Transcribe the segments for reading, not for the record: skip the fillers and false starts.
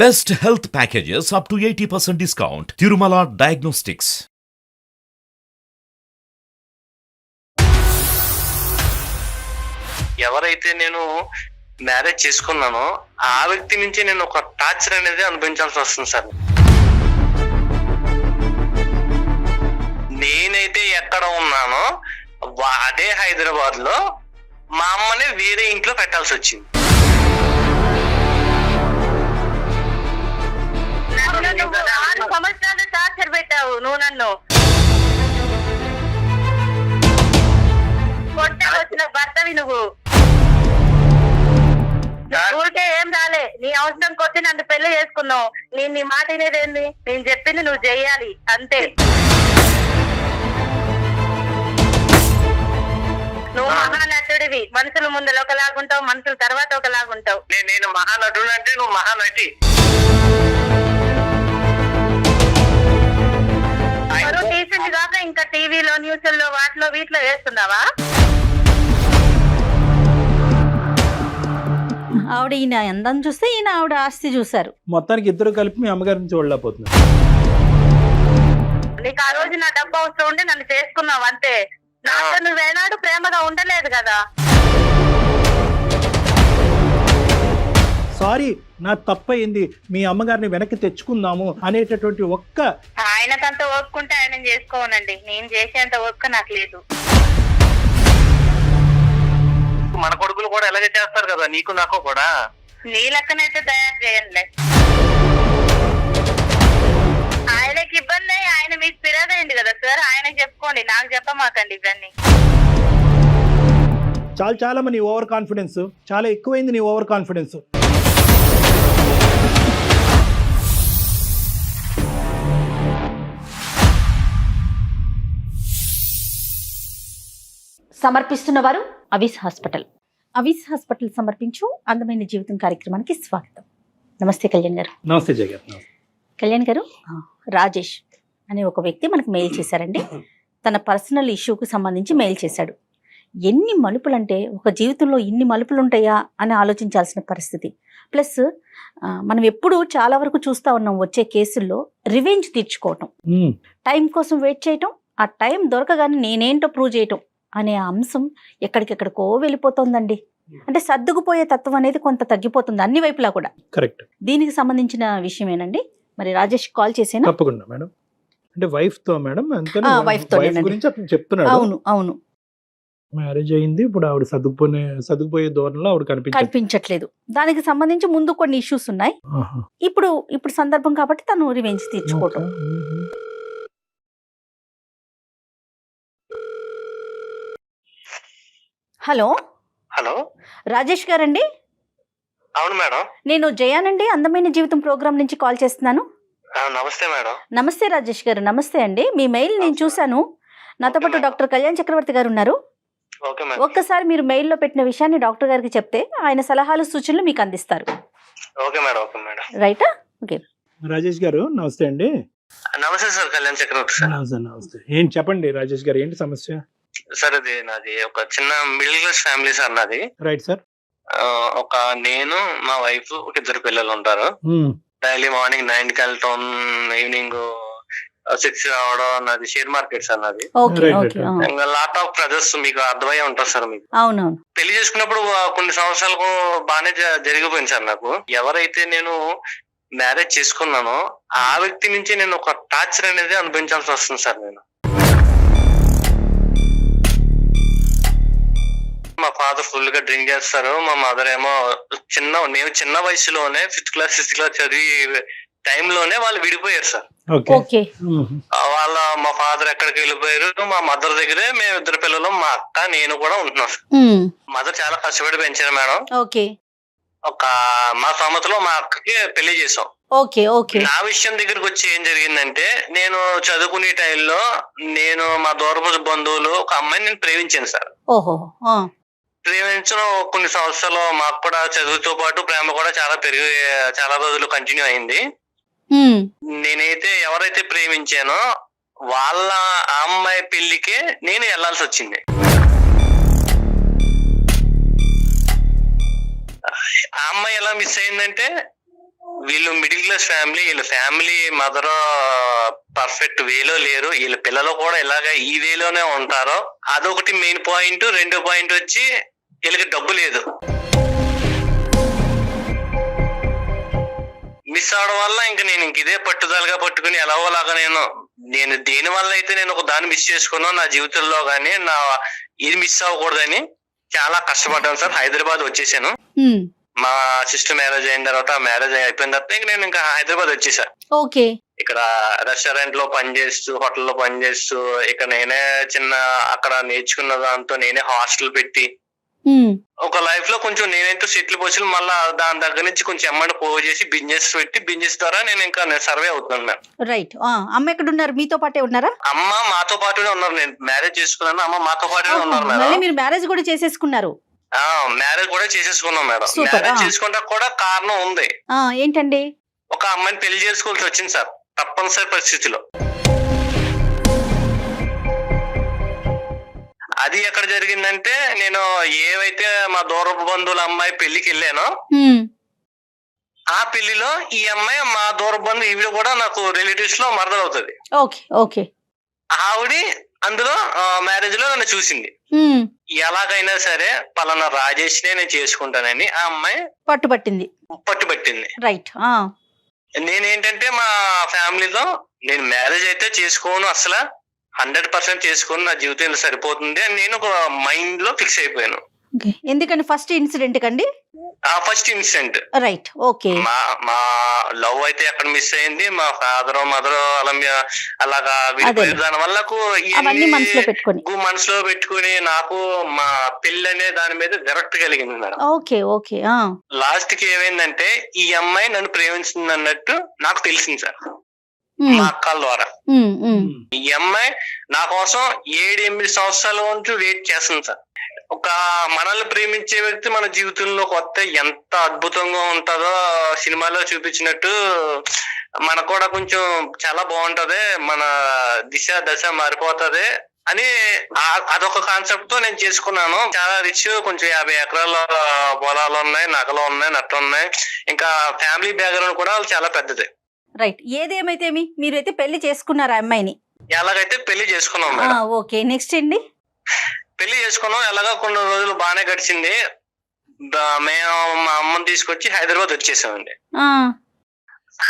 Best health packages up to 80% discount. Tirumala Diagnostics. ఎవరైతే నేను marriage చేసుకున్నానో ఆ వ్యక్తి నుంచి నేను ఒక టార్చర్ అనేది అనుభవించాల్సి వస్తుంది సార్. నేనైతే ఎక్కడ ఉన్నానో అదే హైదరాబాద్ లో మా అమ్మని వేరే ఇంట్లో పెట్టాల్సి వచ్చింది. సంవత్సరాలు టార్చర్ పెట్టావు నువ్వు నన్ను. కొట్టే వచ్చిన భర్తవి నువ్వు. ఊరికే ఏం రాలే, నీ అవసరం కొద్ది నన్ను పెళ్లి చేసుకున్నావు. నేను నీ మాట వినేదేంది? నేను చెప్పింది నువ్వు చెయ్యాలి అంతే. నువ్వు మహానటుడివి. మనుషుల ముందు ఒకలాగుంటావు, మనుషుల తర్వాత ఒకలాగుంటావు. నేను మహానటుడు అంటే నువ్వు మహానటి. తీసింది కాక ఇంకా టీవీలో న్యూస్లో వాటిలో వీటిలో వేస్తున్నావా? ఆవిడ ఈయన అందం చూస్తే ఈయన ఆవిడ ఆస్తి చూశారు. మొత్తానికి ఇద్దరు కలిపి మీ అమ్మగారిని చూడలేకపోతున్నారు. నీకు ఆ రోజు నా డబ్బు అవసరం ఉండి నన్ను చేసుకున్నావు అంతే. నాతో నువ్వేనాడు ప్రేమగా ఉండలేదు కదా. సారీ, నా తప్పయింది, మీ అమ్మగారిని వెనక్కి తెచ్చుకుందాము అనేటటువంటి ఒక్క ఆయనకంత ఓపుకుంటే ఆయన చేసుకోవనండి. నేను చేసేంత ఓపిక నాకు లేదు. మన కొడుకులు కూడా ఎలాగే చేస్తారు కదా, నీకు నాకు కూడా. నీ లెక్కనైతే తయారు చేయండి. ఆయనకి ఇబ్బంది అయ్యి ఆయన మీకు ఫిర్యాదు అయింది కదా సార్, ఆయనకి చెప్పుకోండి, నాకు చెప్పమాకండి ఇవన్నీ. చాలా నీ ఓవర్ కాన్ఫిడెన్స్, చాలా ఎక్కువైంది నీ ఓవర్ కాన్ఫిడెన్స్. సమర్పిస్తున్న వారు అవిస్ హాస్పిటల్. అవిస్ హాస్పిటల్ సమర్పించు అందమైన జీవితం కార్యక్రమానికి స్వాగతం. నమస్తే కళ్యాణ్ గారు. నమస్తే జయ గారు. కళ్యాణ్ గారు, రాజేష్ అనే ఒక వ్యక్తి మనకు మెయిల్ చేశారండి. తన పర్సనల్ ఇష్యూకి సంబంధించి మెయిల్ చేశాడు. ఎన్ని మలుపులు అంటే ఒక జీవితంలో ఇన్ని మలుపులు ఉంటాయా అని ఆలోచించాల్సిన పరిస్థితి. ప్లస్ మనం ఎప్పుడు చాలా వరకు చూస్తూ ఉన్నాం వచ్చే కేసుల్లో రివెంజ్ తీర్చుకోవటం, టైం కోసం వెయిట్ చేయటం, ఆ టైం దొరకగానే నేనేంటో ప్రూవ్ చేయటం అనే అంశం ఎక్కడికెక్కడికో వెళ్ళిపోతుందండి. అంటే సర్దుకుపోయే తత్వం అనేది కొంత తగ్గిపోతుంది అన్ని వైపులా కూడా. కరెక్ట్. దీనికి సంబంధించిన విషయమేనండి. మరి రాజేష్ కాల్ చేసేనా? తప్పకుండా మేడం. అంటే వైఫ్ తో మేడం, వైఫ్ తో గురించి అతను చెప్తున్నాడు. అవును. మ్యారేజ్ అయింది, ఇప్పుడు ఆవిడ సర్దుకుపోయే ధోరణిలో ఆవిడ కనిపించట్లేదు. దానికి సంబంధించి ముందు కొన్ని ఇష్యూస్ ఉన్నాయి. ఇప్పుడు సందర్భం కాబట్టి తను రివెంజ్ తీర్చుకోవటం. హలో హలో, రాజేష్ గారండి? అవును మేడం. నేను జయానండి, అందమైన జీవితం ప్రోగ్రామ్ నుంచి కాల్ చేస్తున్నాను. నమస్తే మేడం. నమస్తే రాజేష్ గారు. నమస్తే అండి. మీ మెయిల్ నేను చూశాను. నాతో పాటు డాక్టర్ కళ్యాణ్ చక్రవర్తి గారు ఉన్నారు. ఒక్కసారి మీరు మెయిల్లో పెట్టిన విషయాన్ని డాక్టర్ గారికి చెప్తే ఆయన సలహాలు సూచనలు మీకు అందిస్తారు. రైటా? ఓకే. రాజేష్ గారు నమస్తే అండి. నమస్తే సార్, కళ్యాణ్ చక్రవర్తి సార్. నమస్తే. ఏంటి చెప్పండి రాజేష్ గారు, ఏంటి సమస్య? సార్, అది నాది ఒక చిన్న మిడిల్ క్లాస్ ఫ్యామిలీ సార్ నాది. Right sir. ఒక నేను, మా వైఫ్, ఒక ఇద్దరు పిల్లలు ఉంటారు. డైలీ మార్నింగ్ 9కి వెళ్ళటం, ఈవినింగ్ 6 రావడం. నాది షేర్ మార్కెట్ సార్ నాది. లాట్ ఆఫ్ ప్రజెస్ మీకు అర్థమయ్యే ఉంటుంది సార్. మీకు అవునవును. పెళ్లి చేసుకున్నప్పుడు కొన్ని సంవత్సరాలకు బాగానే జరిగిపోయింది సార్. నాకు ఎవరైతే నేను మ్యారేజ్ చేసుకున్నానో ఆ వ్యక్తి నుంచి నేను ఒక టార్చర్ అనేది అనుభవించాల్సి వస్తుంది సార్. నేను మా ఫాదర్ ఫుల్ గా డ్రింక్ చేస్తారు. మా మదర్ ఏమో నేను చిన్న వయసులోనే 5th క్లాస్ 6th క్లాస్ చదివి టైంలోనే వాళ్ళు విడిపోయారు సార్. మా ఫాదర్ ఎక్కడికి వెళ్ళిపోయారు. మా మదర్ దగ్గరే మేము ఇద్దరు పిల్లలు, మా అక్క, నేను కూడా ఉంటున్నాం సార్. మదర్ చాలా కష్టపడి పెంచారు మేడం. మా సమతలో మా అక్కకి పెళ్లి చేసాం. నా విషయం దగ్గరకు వచ్చి ఏం జరిగిందంటే, నేను చదువుకునే టైంలో నేను మా దూరపు బంధువులు ఒక అమ్మాయిని నేను ప్రేమించాను సార్. ప్రేమించిన కొన్ని సంవత్సరాలు మాకు కూడా చదువుతో పాటు ప్రేమ కూడా చాలా రోజులు కంటిన్యూ అయింది. నేనైతే ఎవరైతే ప్రేమించానో వాళ్ళ అమ్మాయి పెళ్లికే నేను వెళ్లాల్సి వచ్చింది. ఆ అమ్మాయి ఎలా మిస్ అయిందంటే, వీళ్ళు మిడిల్ క్లాస్ ఫ్యామిలీ, వీళ్ళ ఫ్యామిలీ మదర్ పర్ఫెక్ట్ వేలో లేరు, వీళ్ళ పిల్లలు కూడా ఇలాగ ఈ వేలోనే ఉంటారు. అదొకటి మెయిన్ పాయింట్. రెండో పాయింట్ వచ్చి వీళ్ళకి డబ్బు లేదు. మిస్ అవడం వల్ల ఇంక నేను ఇదే పట్టుదలగా పట్టుకుని ఎలాగోలాగా నేను దేని వల్ల అయితే నేను ఒక దాన్ని మిస్ చేసుకున్నాను నా జీవితంలో, గానీ నా ఇది మిస్ అవ్వకూడదని చాలా కష్టపడ్డాను సార్. హైదరాబాద్ వచ్చేసాను. మా సిస్టర్ మ్యారేజ్ అయిన తర్వాత, మ్యారేజ్ అయిపోయిన తర్వాత ఇంక నేను ఇంకా హైదరాబాద్ వచ్చేసా. ఓకే. ఇక్కడ రెస్టారెంట్ లో పనిచేస్తూ, హోటల్లో పనిచేస్తూ, ఇక్కడ నేనే చిన్న అక్కడ నేర్చుకున్న దాంతో నేనే హాస్టల్ పెట్టి ఒక లైఫ్ లో కొంచెం నేనైతే సెటిల్ పోసి మళ్ళీ దాని దగ్గర నుంచి కొంచెం అమౌంట్ పోగు చేసి బిజినెస్ పెట్టి, బిజినెస్ ద్వారా నేను ఇంకా సర్వే అవుతున్నాను మేడం. రైట్. అమ్మ ఎక్కడ ఉన్నారు? మీతో పాటే ఉన్నారా? అమ్మ మాతో పాటునే ఉన్నారు. నేను మ్యారేజ్ చేసుకున్నాను, అమ్మ మాతో పాటునే ఉన్నారు మేడం. మళ్ళీ మీరు మ్యారేజ్ కూడా చేసేసుకున్నారు? మ్యారేజ్ కూడా చేసేసుకున్నాం మేడం. మ్యారేజ్ చేసుకుంటా కూడా కారణం ఉంది. ఏంటండి? ఒక అమ్మాయిని పెళ్లి చేసుకోవాల్సి వచ్చింది సార్, తప్పనిసరి పరిస్థితిలో. అది ఎక్కడ జరిగిందంటే, నేను ఏవైతే మా దూరపు బంధువుల అమ్మాయి పెళ్లికి వెళ్ళానో ఆ పెళ్లిలో ఈ అమ్మాయి మా దూరపు బంధువు, ఈవిడ కూడా నాకు రిలేటివ్స్ లో మరదలవుతుంది. ఓకే. ఆవిడ అందులో మ్యారేజ్ లో నన్ను చూసింది. ఎలాగైనా సరే పలానా రాజేష్ నే నేను చేసుకుంటానని ఆ అమ్మాయి పట్టుబట్టింది. రైట్. నేనేంటంటే మా ఫ్యామిలీలో నేను మ్యారేజ్ అయితే చేసుకోను, అసలు 100% చేసుకొని నా జీవితంలో సరిపోతుంది అని నేను ఒక మైండ్ లో ఫిక్స్ అయిపోయాను. ఎందుకని? ఫస్ట్ ఇన్సిడెంట్ కండి? First incident. రైట్. ఓకే. మా లవ్ అయితే ఎక్కడ మిస్ అయింది, మా ఫాదర్ మదర్ అలాగా దాని వల్ల మనసులో పెట్టుకుని నాకు మా పెళ్లి అనే దాని మీద విరక్తి కలిగింది మేడం. ఓకే. లాస్ట్ కి ఏమైందంటే, ఈ అమ్మాయి నన్ను ప్రేమించింది అన్నట్టు నాకు తెలిసింది సార్, మా అక్కల ద్వారా. ఈ అమ్మాయి నా కోసం 7-8 సంవత్సరాల నుంచి వెయిట్ చేస్తుంది సార్. ఒక మనల్ని ప్రేమించే వ్యక్తి మన జీవితంలో వస్తే ఎంత అద్భుతంగా ఉంటుందో సినిమాలో చూపించినట్టు మనకు కూడా కొంచెం చాలా బాగుంటది, మన దశ మారిపోతది అని అదొక కాన్సెప్ట్ తో నేను చేసుకున్నాను. చాలా రిచ్, కొంచెం 50 ఎకరాల పొలాలు ఉన్నాయి, నగలు ఉన్నాయి, నట్లు ఉన్నాయి, ఇంకా ఫ్యామిలీ బ్యాక్గ్రౌండ్ కూడా చాలా పెద్దది. రైట్. ఏదేమైతే మీరైతే పెళ్లి చేసుకున్నారు ఆ అమ్మాయిని? ఎలాగైతే పెళ్లి చేసుకున్నాం. ఓకే. నెక్స్ట్ అండి? పెళ్లి చేసుకున్నాం. ఎలాగో కొన్ని రోజులు బాగానే గడిచింది. మేము మా అమ్మని తీసుకొచ్చి హైదరాబాద్ వచ్చేసామండి.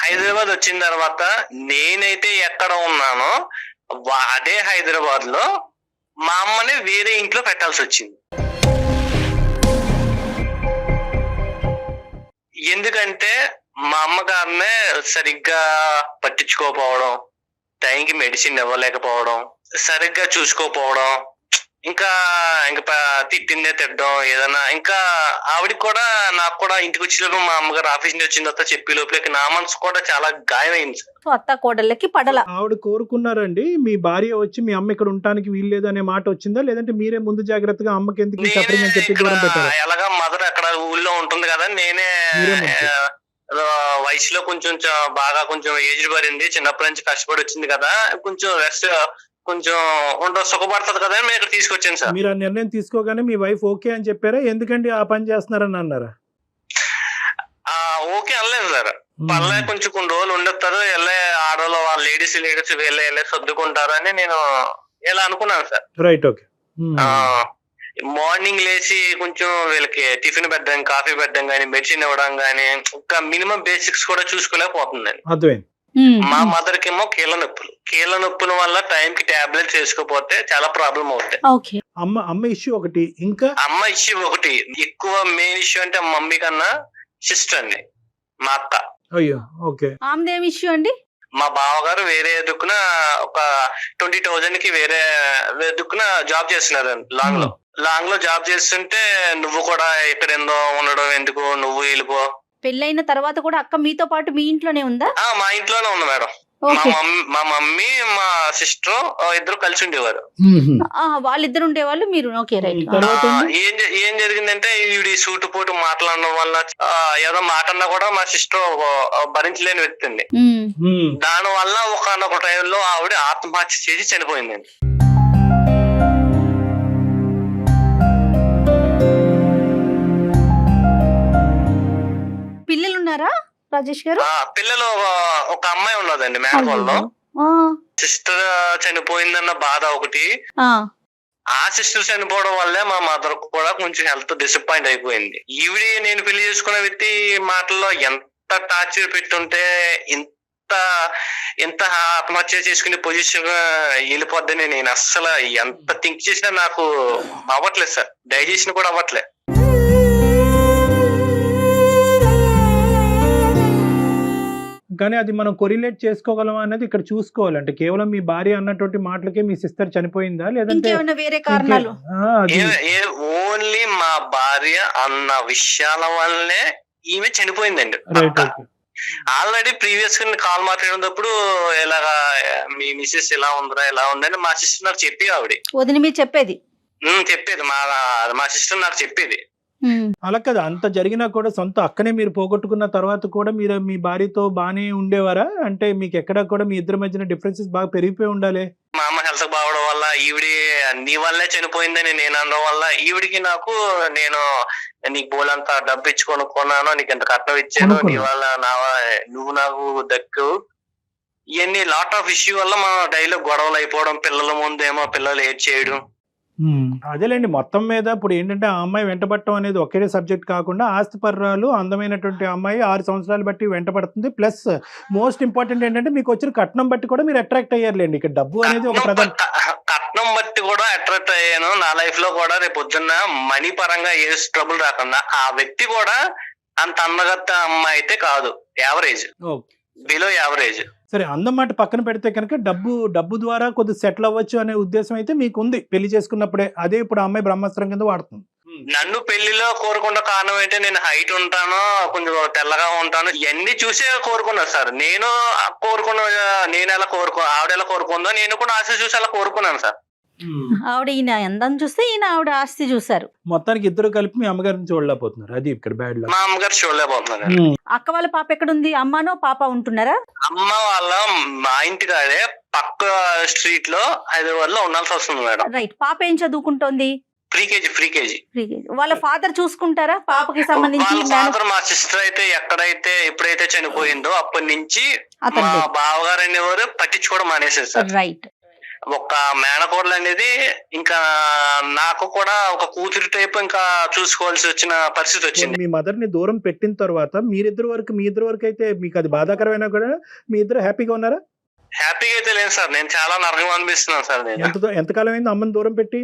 హైదరాబాద్ వచ్చిన తర్వాత నేనైతే ఎక్కడ ఉన్నానో అదే హైదరాబాద్ లో మా అమ్మని వేరే ఇంట్లో పెట్టాల్సి వచ్చింది. ఎందుకంటే మా అమ్మగారినే సరిగ్గా పట్టించుకోకపోవడం, టైంకి మెడిసిన్ ఇవ్వలేకపోవడం, సరిగ్గా చూసుకోపోవడం, ఇంకా తిట్టిందే తిట్టడం ఏదన్నా. ఇంకా ఆవిడకి కూడా నాకు కూడా ఇంటికి వచ్చినప్పుడు మా అమ్మగారు ఆఫీస్ నుంచి వచ్చిన తర్వాత చెప్పి లోపలికి నా మనసు కూడా చాలా గాయమైంది. అత్త కోడళ్ళకి పడల. ఆవిడ కోరుకున్నారండి మీ భార్య వచ్చి మీ అమ్మ ఇక్కడ ఉండటానికి వీల్లేదు అనే మాట వచ్చిందా, లేదంటే మీరే ముందు జాగ్రత్తగా అమ్మకి ఎందుకు ఎలాగా మదర్ అక్కడ ఊళ్ళో ఉంటుంది కదా, నేనే వయసులో కొంచెం బాగా కొంచెం ఏజ్ పడింది, చిన్నప్పటి నుంచి కష్టపడి వచ్చింది కదా, కొంచెం రెస్ట్ కొంచెం సుఖపడుతుంది కదా మేము ఇక్కడ తీసుకొచ్చాను సార్. మీరు ఆ నిర్ణయం తీసుకోగానే మీ వైఫ్ ఓకే అని చెప్పారా? ఎందుకండి ఆ పని చేస్తున్నారని అన్నారా? ఓకే అనలేదు సార్. పర్లే కొంచెం కొన్ని రోజులు ఉండొస్తారు, వెళ్ళే ఆడవాళ్ళు వాళ్ళ లేడీస్ వెళ్ళే సర్దుకుంటారు అని నేను ఇలా అనుకున్నాను సార్. రైట్. ఓకే. మార్నింగ్ లేచి కొంచెం వీళ్ళకి టిఫిన్ పెట్టడం, కాఫీ పెట్టడం గానీ, మెడిసిన్ ఇవ్వడం గానీ, ఒక మినిమం బేసిక్స్ కూడా చూసుకోలేకపోతుందండి. అర్థమైంది. మా మదర్ కి ఏమో కీళ్ళ నొప్పుల వల్ల టైం కి టాబ్లెట్స్ వేసుకోపోతే చాలా ప్రాబ్లం అవుతాయి. అమ్మ ఇష్యూ ఒకటి, ఇంకా అమ్మ ఇష్యూ ఒకటి. ఎక్కువ మెయిన్ ఇష్యూ అంటే మమ్మీ కన్నా సిస్టర్ అండి, మా అక్క. అయ్యో. ఓకే. ఆమెదేం ఇష్యూ అండి? మా బావగారు వేరే దుక్కున ఒక 20,000 కి వేరే దుక్కున జాబ్ చేస్తున్నారు. లాంగ్ లో జాబ్ చేస్తుంటే, నువ్వు కూడా ఎక్కడెందో ఉండడం ఎందుకు, నువ్వు వెళ్ళిపో. పెళ్ళైన తర్వాత కూడా అక్క మీతో పాటు మీ ఇంట్లోనే ఉందా? మా ఇంట్లోనే ఉంది మేడం. మా మమ్మీ మా సిస్టర్ ఇద్దరు కలిసి ఉండేవారు. వాళ్ళిద్దరు ఉండేవాళ్ళు, మీరు. ఓకే. రైట్. ఏం జరిగిందంటే, ఈవిడ సూటు పోటు మాట్లాడడం వల్ల ఏదో మాటన్నా కూడా మా సిస్టర్ భరించలేని వ్యక్తి అండి. దాని వల్ల ఒకనొక టైంలో ఆవిడ ఆత్మహత్య చేసి చనిపోయిందండి. పిల్లలున్నారా? రాజేష్ గారు? పిల్లలు ఒక అమ్మాయి ఉన్నదండి మేనకోళ్ళలో. ఆ, సిస్టర్ చనిపోయిందన్న బాధ ఒకటి. ఆ సిస్టర్ చనిపోవడం వల్లే మా మదర్ కూడా కొంచెం హెల్త్ డిసప్పాయింట్ అయిపోయింది. ఈవిడ నేను పెళ్లి చేసుకున్న వ్యక్తి మాటల్లో ఎంత టార్చర్ పెట్టుంటే ఎంత ఆత్మహత్య చేసుకునే పొజిషన్ వెళ్ళిపోద్దని నేను అస్సలు ఎంత థింక్ చేసినా నాకు అవ్వట్లేదు సార్, డైజెషన్ కూడా అవ్వట్లేదు. కానీ అది మనం కొరిలేట్ చేసుకోగలం అనేది ఇక్కడ చూసుకోవాలి. అంటే కేవలం మీ భార్య అన్నటువంటి మాటలకే మీ సిస్టర్ చనిపోయిందా లేదంటే వేరే కారణాలు? ఓన్లీ మా భార్య అన్న విషయాల వల్లనే ఈమె చనిపోయిందండి. ఆల్రెడీ ప్రీవియస్ గా కాల్ మాట్లాడినప్పుడు ఇలాగా మీ మిస్సెస్ ఇలా ఉందిరా ఇలా ఉందని మా సిస్టర్ నాకు చెప్పి ఆవిడ వదిన మీరు చెప్పేది మా సిస్టర్ నాకు చెప్పేది. అలా కదా, అంత జరిగినా కూడా సొంత అక్కనే మీరు పోగొట్టుకున్న తర్వాత కూడా మీరు మీ భార్యతో బానే ఉండేవారా? అంటే మీకు ఎక్కడా కూడా మీ ఇద్దరి మధ్యన డిఫరెన్సెస్ బాగా పెరిగిపోయి ఉండాలి. మా అమ్మ హెల్త్ బాగోవడం వల్ల ఈవిడి నీ వల్లే చనిపోయిందని నేను అనడం వల్ల ఈవిడికి నాకు నేను నీకు బోలంతా డబ్బు ఇచ్చి కొనుక్కున్నాను, నీకు ఎంత కట్నం ఇచ్చాను, నీ వల్ల నువ్వు నాకు దక్కు, ఇవన్నీ లాట్ ఆఫ్ ఇష్యూ వల్ల మా డైలీ గొడవలు అయిపోవడం, పిల్లల ముందేమో పిల్లలు ఏడ్ చేయడం. అదేలేండి, మొత్తం మీద ఇప్పుడు ఏంటంటే ఆ అమ్మాయి వెంటబడటం అనేది ఒకే సబ్జెక్ట్ కాకుండా ఆస్తిపర్రాలు అందమైనటువంటి అమ్మాయి 6 సంవత్సరాలు బట్టి వెంటబడుతుంది. ప్లస్ మోస్ట్ ఇంపార్టెంట్ ఏంటంటే మీకు వచ్చిన కట్నం బట్టి కూడా మీరు అట్రాక్ట్ అయ్యారులేండి. ఇక్కడ డబ్బు అనేది ఒక ప్రధాన కట్నం బట్టి కూడా అట్రాక్ట్ అయ్యాను. నా లైఫ్ లో కూడా రేపు పొద్దున్న మనీ పరంగా ఏ ట్రబుల్ రాకుండా, ఆ వ్యక్తి కూడా అంత అందగత్త అమ్మాయి అయితే కాదు, యావరేజ్, బిలో యావరేజ్. సరే, అందం మాట పక్కన పెడితే కనుక డబ్బు ద్వారా కొద్దిగా సెటిల్ అవ్వచ్చు అనే ఉద్దేశం అయితే మీకు ఉంది పెళ్లి చేసుకున్నప్పుడే. అదే ఇప్పుడు అమ్మాయి బ్రహ్మాస్త్రం కింద వాడుతుంది. నన్ను పెళ్లిలో కోరుకున్న కారణం ఏంటంటే నేను హైట్ ఉంటాను, కొంచెం తెల్లగా ఉంటాను, ఇవన్నీ చూసే కోరుకున్నా సార్. నేను ఎలా ఆవిడ ఎలా కోరుకుందో నేను కూడా ఆశ చూసి అలా కోరుకున్నాను సార్. ఆవిడ ఈయన అందం చూస్తే ఈయన ఆవిడ ఆస్తి చూసారు. మొత్తానికి ఇద్దరు కలిపి మీ అమ్మగారిని చూడలేకపోతున్నారు. అది ఇక్కడ బ్యాడ్ లక్. మా అమ్మగారు చూడలేకపోతున్నారు. అక్క వాళ్ళ పాప ఎక్కడుంది? అమ్మనో పాప ఉంటున్నారా? అమ్మ వాళ్ళ మా ఇంటి కాడే పక్క స్ట్రీట్ లో హైదరాబాద్ లో ఉండాల్సి వస్తుంది మేడం. రైట్. పాప ఏం చదువుకుంటోంది? Pre KG. వాళ్ళ ఫాదర్ చూసుకుంటారా పాపకి సంబంధించి? వాళ్ళ ఫాదర్ మా సిస్టర్ అయితే ఎప్పుడైతే చనిపోయిందో అప్పటి నుంచి మా బావగారు అనేవారు పట్టించుకోవడం మానేసారు సార్. రైట్. ఒక మేనకోడలు అనేది ఇంకా నాకు కూడా ఒక కూతురు టైప్ ఇంకా చూసుకోవాల్సి వచ్చిన పరిస్థితి వచ్చింది. మీ మదర్ ని దూరం పెట్టిన తర్వాత మీ ఇద్దరు వరకు అయితే మీకు అది బాధాకరమైనా కూడా మీ ఇద్దరు హ్యాపీగా ఉన్నారా? హ్యాపీగా అయితే లేదు సార్, నేను చాలా నరకం అనిపిస్తున్నాను సార్. నేను ఎంతకాలం అయింది అమ్మని దూరం పెట్టి?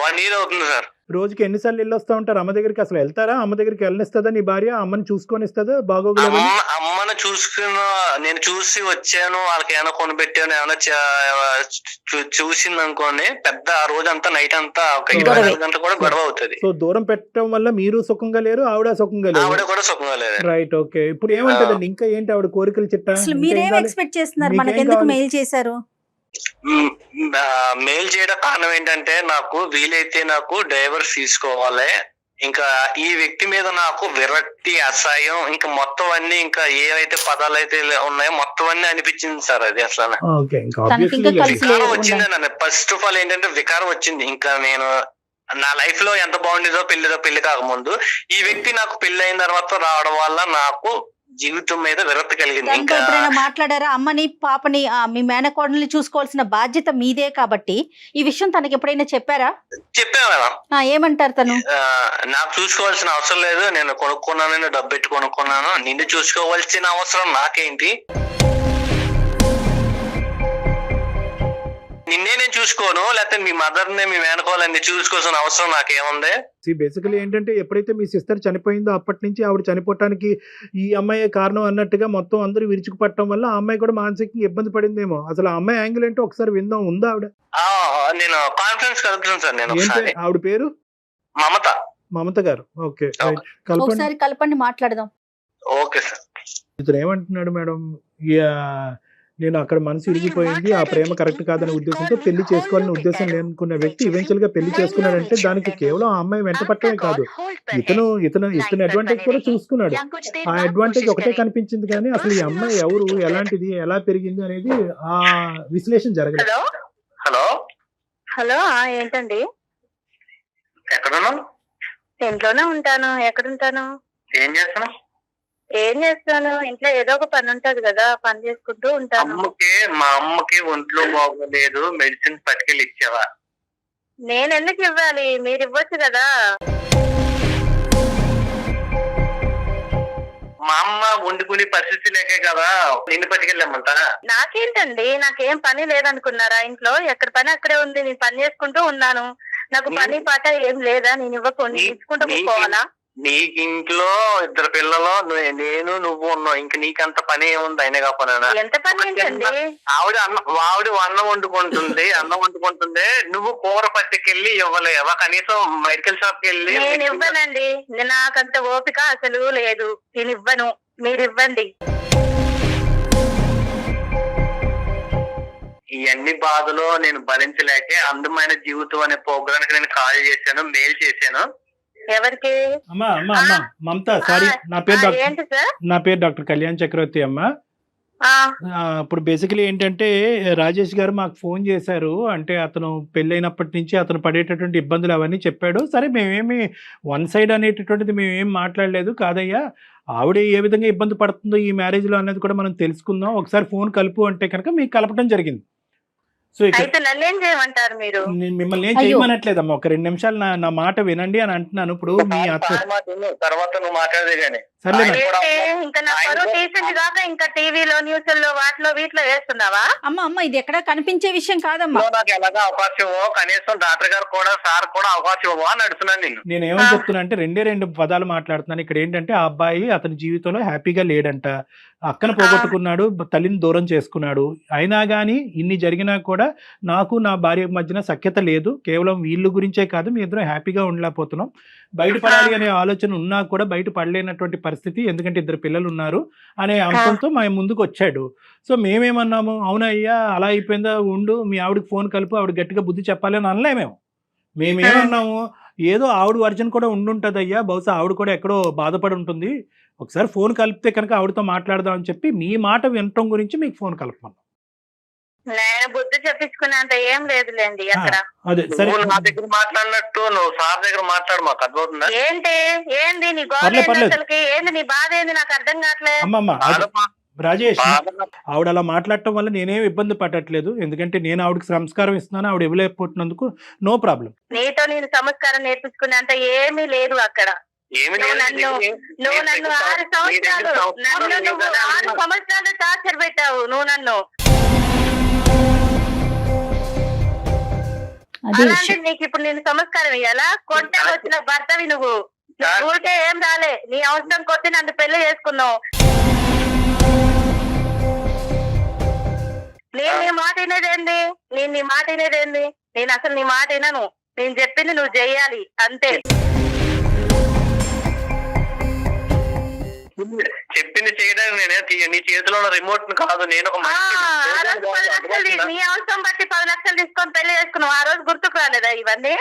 1 year అవుతుంది సార్. రోజుకి ఎన్నిసార్లు వెళ్ళొస్తా ఉంటారు అమ్మ దగ్గరికి? అసలు వెళ్తారా? అమ్మ దగ్గరికి వెళ్ళనిస్తుందా నీ భార్య? అమ్మని చూసుకొని ఇస్తుందా? బాగోగులు అమ్మని నేను చూసి వచ్చాను, వాళ్ళకి ఏమైనా కొనిపెట్టాను, ఏమైనా చూసింది అనుకోని పెద్ద ఆ రోజు అంతా నైట్ అంతా ఒక 24 గంటలు కూడా గొడవ అవుతుంది. సో దూరం పెట్టడం వల్ల మీరు సుఖంగా లేరు, ఆవిడ సుఖంగా లేరు. ఆవిడ కూడా సుఖంగా లేదు. రైట్. ఓకే, ఇప్పుడు ఏమంటదండి? ఇంకా ఏంటి ఆవిడ కోరికలు చిట్టా? మీరేం ఎక్స్పెక్ట్ చేస్తున్నారు? మనకి ఎందుకు మెయిల్ చేశారు? మెయిల్ చేయడం కారణం ఏంటంటే నాకు వీలైతే నాకు డైవర్స్ తీసుకోవాలి, ఇంకా ఈ వ్యక్తి మీద నాకు విరక్తి, అసహ్యం, ఇంకా మొత్తం అన్ని ఇంకా ఏవైతే పదాలు అయితే ఉన్నాయో మొత్తం అన్ని అనిపించింది సార్. అది అసలు వికారం వచ్చింది నన్ను. ఫస్ట్ ఆఫ్ ఆల్ ఏంటంటే వికారం వచ్చింది. ఇంకా నేను నా లైఫ్ లో ఎంత బాగుండేదో పెళ్లి కాకముందు, ఈ వ్యక్తి నాకు పెళ్లి అయిన తర్వాత రావడం వల్ల నాకు జీవితం మీద విరక్తి కలిగింది. ఇంకా ఎప్పుడైనా మాట్లాడారా? అమ్మని పాపని మీ మేనకోడల్ని చూసుకోవాల్సిన బాధ్యత మీదే కాబట్టి ఈ విషయం తనకి ఎప్పుడైనా చెప్పారా? చెప్పాను మేడం. ఏమంటారు తను? నాకు చూసుకోవాల్సిన అవసరం లేదు, నేను కొనుక్కున్నాను, డబ్బు పెట్టి కొనుక్కున్నాను, నిన్ను చూసుకోవాల్సిన అవసరం నాకేంటి, నిన్నే నేను చూసుకోను, లేకపోతే మీ మదర్ ని మీ మేనకోవాలని చూసుకోవాల్సిన అవసరం నాకేముంది? బేసికలీ ఏంటంటే ఎప్పుడైతే మీ సిస్టర్ చనిపోయిందో అప్పటి నుంచి ఆవిడ చనిపోవటానికి ఈ అమ్మాయి కారణం అన్నట్టుగా మొత్తం అందరూ విరుచుకుపట్టడం వల్ల ఆ అమ్మాయి కూడా మానసికంగా ఇబ్బంది పడిందేమో. అసలు ఆ అమ్మాయి యాంగిల్ ఏంటో ఒకసారి విందాం. ఉందా ఆవిడ? నేను కాన్ఫరెన్స్ కలుగుతాను సార్. నేను ఆవిడ పేరు మమత గారు. ఓకే, కలపండి, మాట్లాడదాం. Okay sir. ఇతను ఏమంటున్నాడు మేడం? నేను అక్కడ మనసు ఇరిగిపోయింది, ఆ ప్రేమ కరెక్ట్ కాదనే ఉద్దేశంతో పెళ్లి చేసుకోవాలనే ఉద్దేశం లేనుకున్న వ్యక్తి ఈవెన్చువల్ గా పెళ్లి చేసుకున్నాడంటే దానికి కేవలం ఆ అమ్మాయి వెంట పట్టమే కాదు, ఇతను అడ్వాంటేజ్ కూడా చూసుకున్నాడు. ఆ అడ్వాంటేజ్ ఒకటే కనిపించింది కానీ అసలు ఈ అమ్మాయి ఎవరు, ఎలాంటిది, ఎలా పెరిగింది అనేది ఆ విశ్లేషణ జరగలేదు. హలో ఏంటండి? ఇంట్లోనే ఉంటాను. ఎక్కడుంటాను? ఏం చేస్తున్నావు? ఏం చేస్తున్నావు? ఇంట్లోనే ఉంటాను. ఏంటండి? ఇంట్లోనే ఉంటాను. ఎక్కడుంటాను? ఏం చేస్తున్నావు? ఇంట్లోనే ఉంటాను. ఏం చేస్తున్నావు? ఏం చేస్తాను, ఇంట్లో ఏదో ఒక పని ఉంటది కదా, పని చేసుకుంటూ ఉంటాను. మా అమ్మకి ఒంట్లో బాగోలేదు, మెడిసిన్ పట్టుకెళ్ళి ఇచ్చావా? నేను ఎందుకు ఇవ్వాలి, మీరు ఇవ్వచ్చు కదా. మా అమ్మ వండుకునే పరిస్థితి లేకే కదా నిన్ను పట్టుకెళ్ళామంట. నాకేంటండి, నాకేం పని లేదనుకున్నారా ఇంట్లో? ఎక్కడ పని అక్కడే ఉంది, నేను పని చేసుకుంటూ ఉన్నాను. నాకు పని పాట ఏం లేదా? నేను ఇవ్వకుండా ఇచ్చుకుంటూ పోవాలా? నీకు ఇంట్లో 2 పిల్లలు, నేను నువ్వు ఉన్నావు, ఇంక నీకంత పని ఏముంది? అయినా కాకపోయినా ఎంత పని ఏంటండి? ఆవిడ అన్నం వండుకుంటుంది, నువ్వు కూర పట్టుకెళ్ళి ఇవ్వలేవా? కనీసం మెడికల్ షాప్ కి వెళ్ళి. నేను ఇవ్వనండి, నాకంత ఓపిక అసలు లేదు, నేను ఇవ్వను, మీరు ఇవ్వండి. ఇవన్నీ బాధలు నేను భరించలేకే అందమైన జీవితం అనే ప్రోగ్రామ్ కి నేను కాల్ చేశాను, మెయిల్ చేశాను. ఎవరికి? అమ్మా అమ్మా అమ్మా మమత, సారీ, నా ఏంటి సార్? పేరు డాక్టర్ కళ్యాణ్ చక్రవర్తి అమ్మా. ఇప్పుడు బేసికలీ ఏంటంటే రాజేష్ గారు మాకు ఫోన్ చేశారు. అంటే అతను పెళ్ళైనప్పటి నుంచి అతను పడేటటువంటి ఇబ్బందులు అవన్నీ చెప్పాడు. సరే, మేమేమి వన్ సైడ్ అనేటటువంటిది మేమేం మాట్లాడలేదు. కాదయ్యా, ఆవిడ ఏ విధంగా ఇబ్బంది పడుతుందో ఈ మ్యారేజ్లో అనేది కూడా మనం తెలుసుకుందాం, ఒకసారి ఫోన్ కలుపు అంటే కనుక మీకు కలపడం జరిగింది. సో అయితే నన్ను ఏం చేయమంటారు మీరు? నేను మిమ్మల్ని ఏం చేయమనట్లేదమ్మా, ఒక 2 నిమిషాలు నా మాట వినండి అని అంటున్నాను. ఇప్పుడు మీ తర్వాత నువ్వు మాట్లాడదే గానీ సర్లే, ఇంకా నా పరువు తీసింది కాక ఇంకా టీవీలో న్యూస్లో వాటిలో వీటిలో వేస్తున్నావా? అమ్మ ఇది ఎక్కడ కనిపించే విషయం కాదమ్మా. నాకు ఎలాగా అవకాశం ఇవ్వో, కనీసం డాక్టర్ గారు కూడా సార్ కూడా అవకాశం ఇవ్వో అని అడుగుతున్నాను. నేను ఏమని చెప్తున్నా అంటే 2 పదాలు మాట్లాడుతున్నాను ఇక్కడ. ఏంటంటే ఆ అబ్బాయి అతని జీవితంలో హ్యాపీగా లేడంట, అక్కను పోగొట్టుకున్నాడు, తల్లిని దూరం చేసుకున్నాడు. అయినా కానీ ఇన్ని జరిగినా కూడా నాకు నా భార్య మధ్యన సఖ్యత లేదు. కేవలం వీళ్ళు గురించే కాదు, మీ ఇద్దరు హ్యాపీగా ఉండలేకపోతున్నాం. బయటపడాలి అనే ఆలోచన ఉన్నా కూడా బయట పడలేనటువంటి పరిస్థితి, ఎందుకంటే 2 పిల్లలు ఉన్నారు అనే అంశంతో మా ముందుకు వచ్చాడు. సో మేమేమన్నాము, అవునయ్యా అలా అయిపోయిందా, ఉండు, మీ ఆవిడకి ఫోన్ కలుపు, ఆవిడ గట్టిగా బుద్ధి చెప్పాలి అని అనలేమేమో. మేమేమన్నాము, ఏదో ఆవిడ వర్జన్ కూడా ఉండుంటుంది అయ్యా, బహుశా ఆవిడ కూడా ఎక్కడో బాధపడి ఉంటుంది, ఒకసారి ఫోన్ కలిపితే కనుక ఆవిడతో మాట్లాడదాం అని చెప్పి మీ మాట వినటం గురించి మీకు ఫోన్ కలపమన్నాం. నేను బుద్ధి చెప్పించుకునేంత ఏం లేదులేండి అక్కడ. అదే సరే, నా దగ్గర మాట్లాడినట్టు నువ్వు సార్ దగ్గర మాట్లాడు, మాకు అర్థమవుతుందా? ఏంది నీ గోడ అసలుకి? ఏంది నీ బాధ? ఏంది నాకు అర్థం కావట్లేదు. అమ్మమ్మ రాజేష్, ఆవిడ అలా మాట్లాడటం వల్ల నేనేం ఇబ్బంది పడట్లేదు, ఎందుకంటే నేను ఆవిడకి సంస్కారం ఇస్తున్నాను, ఆవిడ ఇవ్వలేకపోతున్నందుకు నో ప్రాబ్లం. నీతో నేను సంస్కారం నేర్పించుకునేంత ఏమీ లేదు అక్కడ. నువ్వు నన్ను 6 సంవత్సరాలు టార్చర్ పెట్టావు నువ్వు నన్ను. అలాంటి నీకు ఇప్పుడు నేను సంస్కారం ఇయ్యాలా? కొట్టే వచ్చిన భర్తవి నువ్వు. ఊరికే ఏం రాలే, నీ అవసరం కొద్ది నన్ను పెళ్లి చేసుకున్నావు. నేను నీ మాట వినేదేంది? నేను అసలు నీ మాట వినను. నేను చెప్పింది నువ్వు చెయ్యాలి అంతే. చెప్పింది చేయడానికి నేనే నీ చేతిలో ఉన్న రిమోట్ కాదు. నేను ఒక నీ అవసరం బట్టి 10 లక్షలు తీసుకొని పెళ్లి చేసుకున్నావు. ఆ రోజు గుర్తుకు రాలేదా ఇవన్నీ?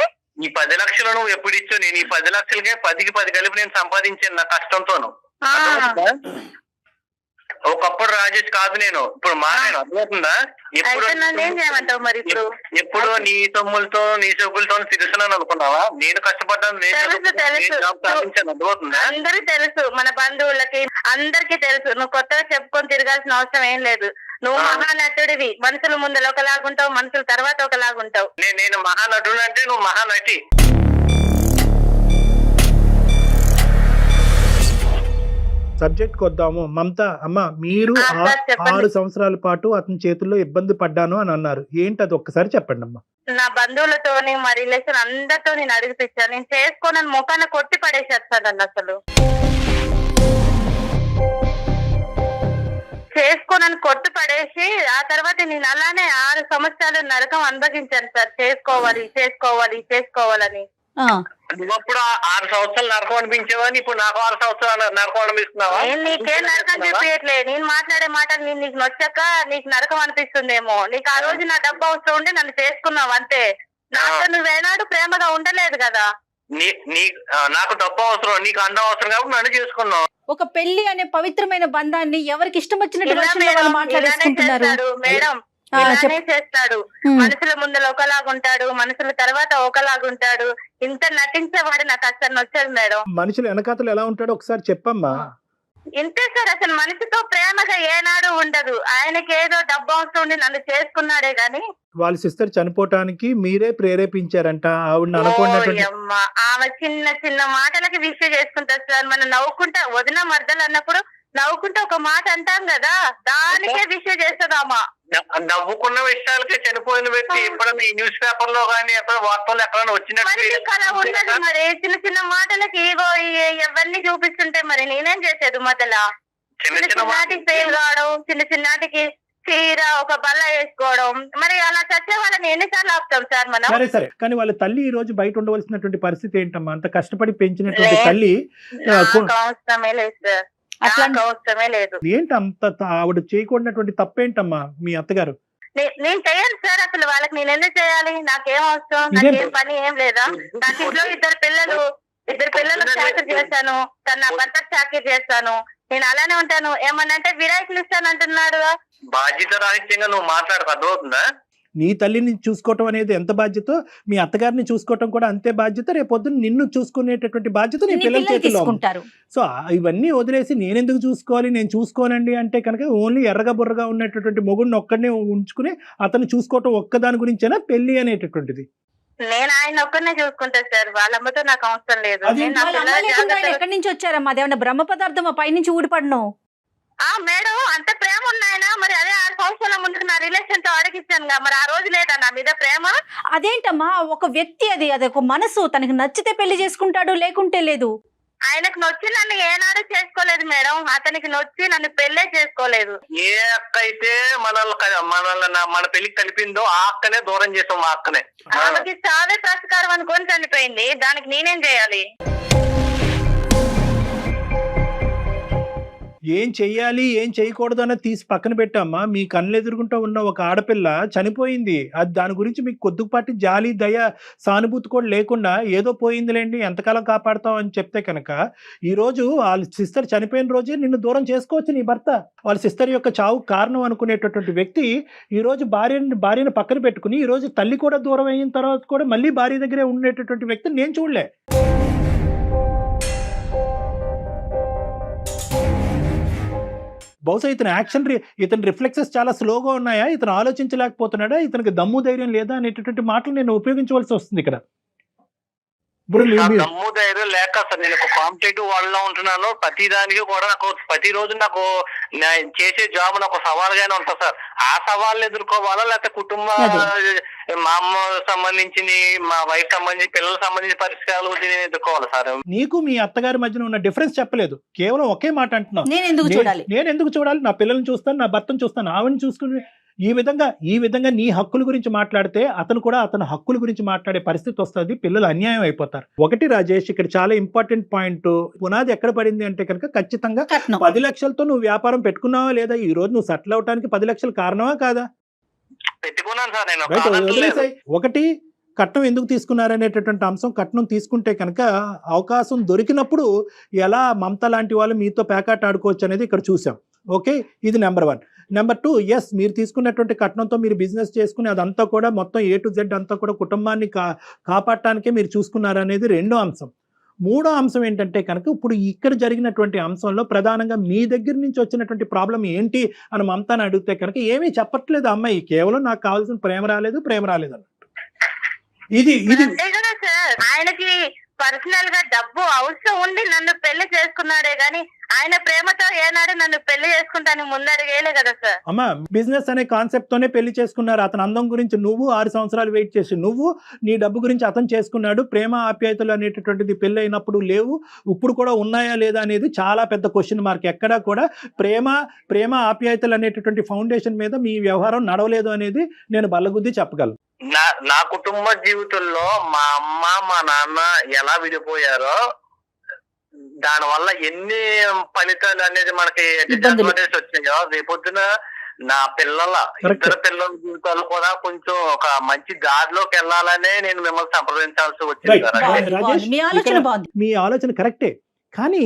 ఈ 10 లక్షలు నువ్వు ఎప్పుడు ఇచ్చావు? నేను ఈ 10 లక్షలకే 10కి 10 కలిపి నేను సంపాదించాను నా కష్టంతోను. ఒకప్పుడు రాజేష్ కాదు నేను, ఇప్పుడు మారాను, అర్థమవుతుందా? ఎప్పుడు నీ సొమ్ములతో నీ సొమ్ములతో తిరుగుతున్నాను అనుకున్నావా? నేను కష్టపడ్డాను, అర్థమవుతుందా? అందరూ తెలుసు, మన బంధువులకి అందరికీ తెలుసు. నువ్వు కొత్తగా చెప్పుకొని తిరగాల్సిన అవసరం ఏం లేదు. నువ్వు మహానటుడివి. మనుషుల ముందు ఒకలాగుంటావు, మనుషుల తర్వాత ఒకలాగుంటావు. నేను మహానటుడు అంటే నువ్వు మహానటి. సబ్జెక్ట్ కొద్దాము. మమత అమ్మ, మీరు 6 సంవత్సరాల పాటు అతని చేతుల్లో ఇబ్బంది పడ్డాను అని అన్నారు, ఏంటి అది ఒక్కసారి చెప్పండి అమ్మా. నా బంధువులతోని మా రిలేషన్ అందరితో నేను అడిగిపించాను. నేను చేసుకోనని ముఖాన కొట్టి పడేసేస్తాను. అసలు చేసుకోనని కొట్టి పడేసి ఆ తర్వాత నేను అలానే 6 సంవత్సరాలు నరకం అనుభవించాను సార్. చేసుకోవాలని. నువ్వప్పుడు 6 సంవత్సరాలు నరకం అనిపించేవాడిని, ఇప్పుడు నాకు 6 సంవత్సరాలు నరకం అనిపిస్తున్నావా? నీకేం నరకం చూపించట్లే. నేను మాట్లాడే మాటలు నీకు నచ్చాక నీకు నరకం అనిపిస్తుందేమో. నీకు ఆ రోజు నా డబ్బు అవసరం ఉండి నన్ను చేసుకున్నావు అంతే. నాతో నువ్వేనాడు ప్రేమగా ఉండలేదు కదా. నాకు డబ్బు అవసరం, నీకు అందం అవసరం కాబట్టి నన్ను చేసుకున్నావు. ఒక పెళ్లి అనే పవిత్రమైన బంధాన్ని ఎవరికి ఇష్టం వచ్చినట్టు మాట్లాడేసుకుంటున్నారు మేడం. ఇలానే చేస్తాడు. మనుషుల ముందు ఒకలాగుంటాడు, మనుషుల తర్వాత ఒకలాగుంటాడు. ఇంత నటించేవాడు నాకు అసలు నచ్చదు మేడం. మనుషులు వెనకాతలు ఎలా ఉంటాడో ఒకసారి చెప్పమ్మా. ఇంతే సార్, అసలు మనిషితో ప్రేమగా ఏనాడు ఉండదు. ఆయనకి ఏదో డబ్బు అవసరం ఉండి నన్ను చేసుకున్నాడే గాని. వాళ్ళ సిస్టర్ చనిపోవటానికి మీరే ప్రేరేపించారంట ఆవిడని అనుకున్నటువంటి. ఓయమ్మ, ఆమె చిన్న చిన్న మాటలకి విషయం చేసుకుంటారు సార్. మనం నవ్వుకుంటా వదిన మర్దలు అన్నప్పుడు నవ్వుకుంటే ఒక మాట అంటాం కదా, దానికే విషయం చేస్తుందామా. నవ్వుకున్న విషయాలకి చనిపోయిన వ్యక్తి ఎప్పుడైనా ఈ న్యూస్ పేపర్ లో కానీ ఎక్కడ వార్తల్లో ఎక్కడైనా మనిషికి అలా ఉండదు వచ్చినట్టు మరి. చిన్న చిన్న మాటలకి ఇగో ఎవరిని చూపిస్తుంటే మరి నేనేం చేసేది మొదల. చిన్న చిన్నటికి ఫెయిల్ కావడం, చిన్న చిన్నటికి చీర ఒక బల్ల వేసుకోవడం, మరి అలా చచ్చే వాళ్ళని ఎన్నిసార్లు ఆపుతాం సార్ మనం. సరే కానీ వాళ్ళ తల్లి ఈ రోజు బయట ఉండవలసినటువంటి పరిస్థితి ఏంటమ్మా? అంత కష్టపడి పెంచినటువంటి తల్లి అవసరమే లేదు సార్, నాకు అవసరమే లేదు. ఏంటి అంత ఆవిడ చేయకూడనటువంటి తప్పేంటమ్మా మీ అత్తగారు? నేను చెయ్యను సార్, అసలు వాళ్ళకి నేను ఎందుకు చేయాలి? నాకేం అవసరం, నాకేం పని ఏం లేదా? నాకు ఇంట్లో ఇద్దరు పిల్లలు చాకరీ చేశాను, తను నా భర్త చాకరీ చేస్తాను, నేను అలానే ఉంటాను. ఏమన్నంటే విడాకులు ఇస్తాను అంటున్నాడు. బాధ్యత రాహిత్యంగా నువ్వు మాట్లాడక అర్థమవుతుందా? నీ తల్లిని చూసుకోవటం అనేది ఎంత బాధ్యత, మీ అత్తగారిని చూసుకోవటం కూడా అంతే బాధ్యత. రేపొద్దున నిన్ను చూసుకునేటటువంటి బాధ్యత నీ పిల్లల చేతిలో ఉంది. సో ఇవన్నీ వదిలేసి నేనెందుకు చూసుకోవాలి, నేను చూసుకోనండి అంటే కనుక ఓన్లీ ఎర్రగా బుర్రగా ఉన్నటువంటి మొగుడిని ఒక్కడనే ఉంచుకుని అతను చూసుకోవటం ఒక్కదాని గురించేనా పెళ్లి అనేటటువంటిది? నేను ఆయన ఒక్కనే చూసుకుంటా సార్, వాళ్ళమ్మతో నాకు అవసరం లేదు. ఎక్కడి నుంచి వచ్చారమ్మా? అదేమన్నా బ్రహ్మ పదార్థమా పైనుంచి ఊడిపడను? మేడం, అంత ప్రేమ ఉన్నాయన మరి. అదే 6 సంవత్సరాల ముందుకు నా రిలేషన్ తో అడిగిస్తాను, మరి ఆ రోజు లేదా నా మీద ప్రేమ? అదేంటమ్మా, ఒక వ్యక్తి అది ఒక మనసు, తనకి నచ్చితే పెళ్లి చేసుకుంటాడు, లేకుంటే లేదు. ఆయనకు నొచ్చి నన్ను ఏనాడు చేసుకోలేదు మేడం, అతనికి నొచ్చి నన్ను పెళ్ళే చేసుకోలేదు. ఏ అక్క అయితే మన పెళ్లికి కలిపిందో ఆ అక్కనే దూరం చేసాం. మా అక్కనే ఆమెకి సావే ప్రస్కారం అనుకొని చనిపోయింది, దానికి నేనేం చేయాలి? ఏం చెయ్యాలి ఏం చేయకూడదు అన్నది తీసి పక్కన పెట్టామ్మా. మీ కళ్ళు ఎదురుగుంటూ ఉన్న ఒక ఆడపిల్ల చనిపోయింది. అది దాని గురించి మీకు కొద్దిపాటి జాలి దయ సానుభూతి కూడా లేకుండా ఏదో పోయిందిలేండి ఎంతకాలం కాపాడుతావు అని చెప్తే కనుక ఈరోజు వాళ్ళ సిస్టర్ చనిపోయిన రోజే నిన్ను దూరం చేసుకోవచ్చు నీ భర్త. వాళ్ళ సిస్టర్ యొక్క చావు కారణం అనుకునేటటువంటి వ్యక్తి ఈరోజు భార్యను పక్కన పెట్టుకుని ఈరోజు తల్లి కూడా దూరం అయిన తర్వాత కూడా మళ్ళీ భార్య దగ్గరే ఉండేటటువంటి వ్యక్తిని నేను చూడలే. బహుశా ఇతని రిఫ్లెక్సెస్ చాలా స్లోగా ఉన్నాయా, ఇతను ఆలోచించలేకపోతున్నాడా, ఇతనికి దమ్ము ధైర్యం లేదా అనేటటువంటి మాటలు నేను ఉపయోగించవలసి వస్తుంది ఇక్కడ. దమ్ము ధైర్యం లేక సార్ నేను ఒక కాంపిటేటివ్ వరల్డ్ లో ఉంటున్నాను. ప్రతి దానికి కూడా నాకు ప్రతిరోజు నాకు చేసే జాబ్ నాకు సవాల్గానే ఉంటుంది సార్. ఆ సవాళ్ళు ఎదుర్కోవాలా లేకపోతే కుటుంబ మా అమ్మ సంబంధించింది, మా వైఫ్ సంబంధించి, పిల్లలకు సంబంధించిన పరిష్కారాలు నేను ఎదుర్కోవాలి సార్. నీకు మీ అత్తగారి మధ్యన ఉన్న డిఫరెన్స్ చెప్పలేదు, కేవలం ఒకే మాట అంటున్నావు, నేను ఎందుకు చూడాలి, నా పిల్లల్ని చూస్తాను, నా భర్తను చూస్తాను, ఆవిడని చూసుకుని ఈ విధంగా నీ హక్కుల గురించి మాట్లాడితే అతను కూడా అతని హక్కుల గురించి మాట్లాడే పరిస్థితి వస్తుంది. పిల్లలు అన్యాయం అయిపోతారు. ఒకటి రాజేష్, ఇక్కడ చాలా ఇంపార్టెంట్ పాయింట్, పునాది ఎక్కడ పడింది అంటే కనుక ఖచ్చితంగా 10 లక్షలతో నువ్వు వ్యాపారం పెట్టుకున్నావా లేదా, ఈ రోజు నువ్వు సెటిల్ అవడానికి 10 లక్షలు కారణమా కాదా? పెట్టుకున్నాను సార్ నేను. ఒకటి కట్నం ఎందుకు తీసుకున్నారనేటటువంటి అంశం. కట్నం తీసుకుంటే కనుక అవకాశం దొరికినప్పుడు ఎలా మమత లాంటి వాళ్ళు మీతో పేకాట ఆడుకోవచ్చు అనేది ఇక్కడ చూసాం. ఓకే, ఇది నెంబర్ 1. నెంబర్ 2, ఎస్ మీరు తీసుకున్నటువంటి కట్నంతో మీరు బిజినెస్ చేసుకుని అదంతా కూడా మొత్తం A to Z అంతా కూడా కుటుంబాన్ని కాపాడటానికే మీరు చూసుకున్నారనేది రెండో అంశం. మూడో అంశం ఏంటంటే కనుక ఇప్పుడు ఇక్కడ జరిగినటువంటి అంశంలో ప్రధానంగా మీ దగ్గర నుంచి వచ్చినటువంటి ప్రాబ్లం ఏంటి అని మమతాని అడిగితే కనుక ఏమీ చెప్పట్లేదు అమ్మాయి, కేవలం నాకు కావాల్సిన ప్రేమ రాలేదు అన్నట్టు. ఇది ఆయనకి పర్సనల్ గా డబ్బు అవసరం ఉండి నన్ను పెళ్లి చేసుకున్నాడే గాని ఆయన ప్రేమతో ఏనాడు నన్ను పెళ్లి చేసుకుంటాను ముందడిగేలే కదా సార్. అమ్మా, బిజినెస్ అనే కాన్సెప్ట్ తోనే పెళ్లి చేసుకున్నారు. అతని అందం గురించి నువ్వు 6 సంవత్సరాలు వెయిట్ చేసి నువ్వు నీ డబ్బు గురించి అతను చేసుకున్నాడు. ప్రేమ ఆప్యాయతలు అనేటటువంటిది పెళ్లి అయినప్పుడు లేవు, ఇప్పుడు కూడా ఉన్నాయా లేదా అనేది చాలా పెద్ద క్వశ్చన్ మార్క్. ఎక్కడా కూడా ప్రేమ ఆప్యాయతలు అనేటటువంటి ఫౌండేషన్ మీద మీ వ్యవహారం నడవలేదు అనేది నేను బల్లగుద్ది చెప్పగలను. నా కుటుంబ జీవితంలో మా అమ్మ మా నాన్న ఎలా విడిపోయారో దాని వల్ల ఎన్ని ఫలితాలు అనేది మనకి డిసడ్వాంటేజ్ వచ్చాయో రేపొద్దున నా ఇద్దరు పిల్లల జీవితాలు కూడా కొంచెం ఒక మంచి దారిలోకి వెళ్ళాలనే నేను మిమ్మల్ని సంప్రదించాల్సి వచ్చింది. మీ ఆలోచన కరెక్టే, కానీ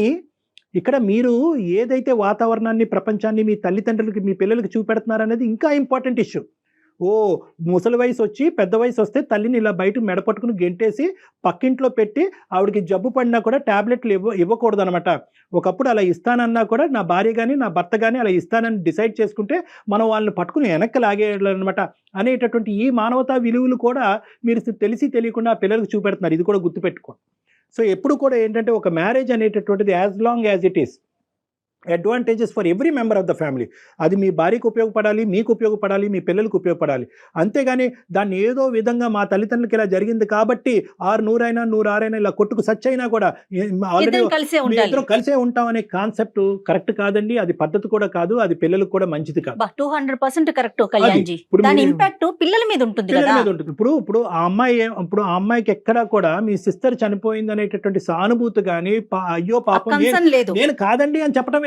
ఇక్కడ మీరు ఏదైతే వాతావరణాన్ని ప్రపంచాన్ని మీ తల్లిదండ్రులకి మీ పిల్లలకి చూపెడుతున్నారనేది ఇంకా ఇంపార్టెంట్ ఇష్యూ. ముసలి వయసు వచ్చి పెద్ద వయసు వస్తే తల్లిని ఇలా బయట మెడపట్టుకుని గెంటేసి పక్కింట్లో పెట్టి ఆవిడకి జబ్బు పడినా కూడా ట్యాబ్లెట్లు ఇవ్వకూడదు అనమాట. ఒకప్పుడు అలా ఇస్తానన్నా కూడా నా భార్య కానీ నా భర్త కానీ అలా ఇస్తానని డిసైడ్ చేసుకుంటే మనం వాళ్ళని పట్టుకుని వెనక్కి లాగేయాలన్నమాట అనేటటువంటి ఈ మానవతా విలువలు కూడా మీరు తెలిసి తెలియకుండా ఆ పిల్లలకు చూపెడుతున్నారు. ఇది కూడా గుర్తుపెట్టుకోండి. సో ఎప్పుడు కూడా ఏంటంటే ఒక మ్యారేజ్ అనేటటువంటిది as long as it is advantages for every member of the family. అది మీ భార్యకు ఉపయోగపడాలి, మీకు ఉపయోగపడాలి, మీ పిల్లలకు ఉపయోగపడాలి. అంతేగాని దాన్ని ఏదో విధంగా మా తల్లిదండ్రులకి ఇలా జరిగింది కాబట్టి 100 ఇలా కొట్టుకు సచ్చైనా కూడా ఇద్దరం కలిసే ఉంటాం అనే కాన్సెప్ట్ కరెక్ట్ కాదండి. అది పద్ధతి కూడా కాదు, అది పిల్లలకు కూడా మంచిది కాదు. 200% కరెక్ట్ కళ్యాణ్జీ. దాని ఇంపాక్ట్ పిల్లల మీద ఉంటుంది. ఇప్పుడు ఆ అమ్మాయికి ఎక్కడా కూడా మీ సిస్టర్ చనిపోయింది అనేటటువంటి సానుభూతి కానీ అయ్యో పాపం నేను కాదండి అని చెప్పడం.